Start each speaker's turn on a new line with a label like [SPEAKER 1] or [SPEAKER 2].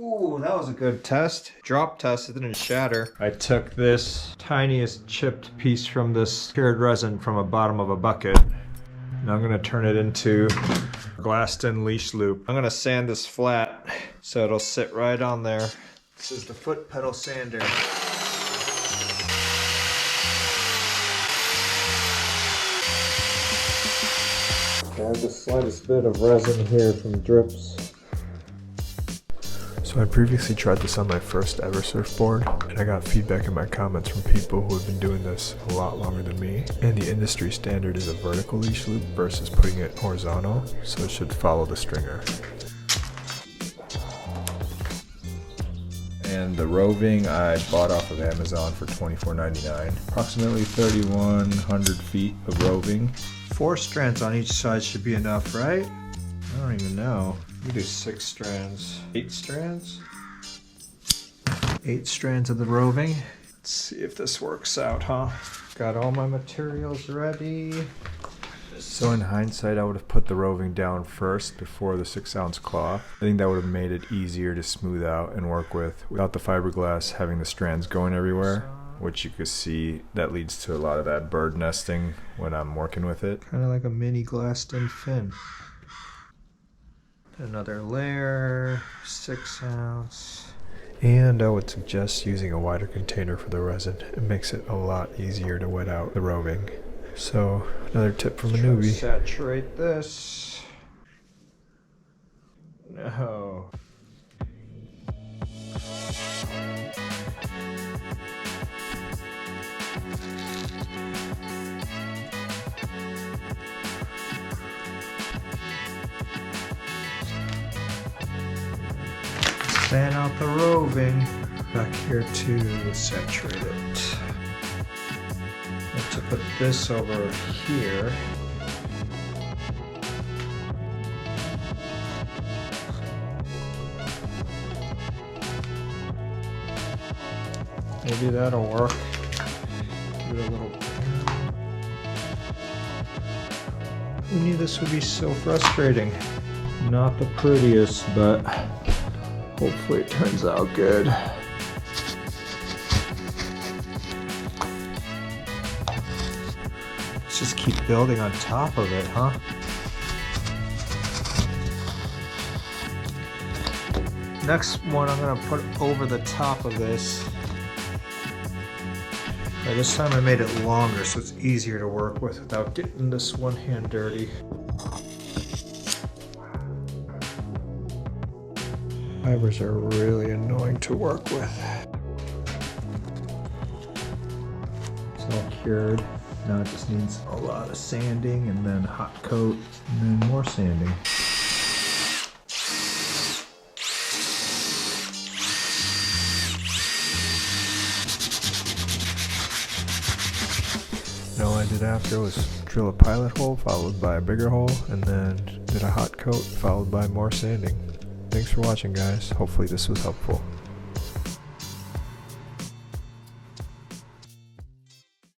[SPEAKER 1] Ooh, that was a good test. Drop test, it didn't shatter. I took this tiniest chipped piece from this cured resin from the bottom of a bucket. Now I'm gonna turn it into glassed in leash loop. I'm gonna sand this flat so it'll sit right on there. This is the foot pedal sander. I have the slightest bit of resin here from drips.
[SPEAKER 2] So I previously tried this on my first ever surfboard, and I got feedback in my comments from people who have been doing this a lot longer than me. And the industry standard is a vertical leash loop versus putting it horizontal, so it should follow the stringer. And the roving I bought off of Amazon for $24.99. Approximately 3,100 feet of roving.
[SPEAKER 1] 4 strands on each side should be enough, right? I don't even know. We do 6 strands. 8 strands? 8 strands of the roving. Let's see if this works out, huh? Got all my materials ready.
[SPEAKER 2] So in hindsight, I would have put the roving down first before the 6-ounce cloth. I think that would have made it easier to smooth out and work with without the fiberglass having the strands going everywhere, which you can see that leads to a lot of that bird nesting when I'm working with it.
[SPEAKER 1] Kind of like a mini glassed in fin. Another layer, 6 ounce.
[SPEAKER 2] And I would suggest using a wider container for the resin. It makes it a lot easier to wet out the roving. So another tip from a newbie.
[SPEAKER 1] Saturate this. No. Fan out the roving. Back here to saturate it. To put this over here. Maybe that'll work. Give it a little. Who knew this would be so frustrating? Not the prettiest, but hopefully it turns out good. Just keep building on top of it, huh? Next one I'm gonna put over the top of this. Now this time I made it longer so it's easier to work with without getting this one hand dirty. Fibers are really annoying to work with. It's all cured. Now it just needs a lot of sanding and then hot coat and then more sanding.
[SPEAKER 2] And all I did after was drill a pilot hole followed by a bigger hole and then did a hot coat followed by more sanding. Thanks for watching, guys. Hopefully this was helpful.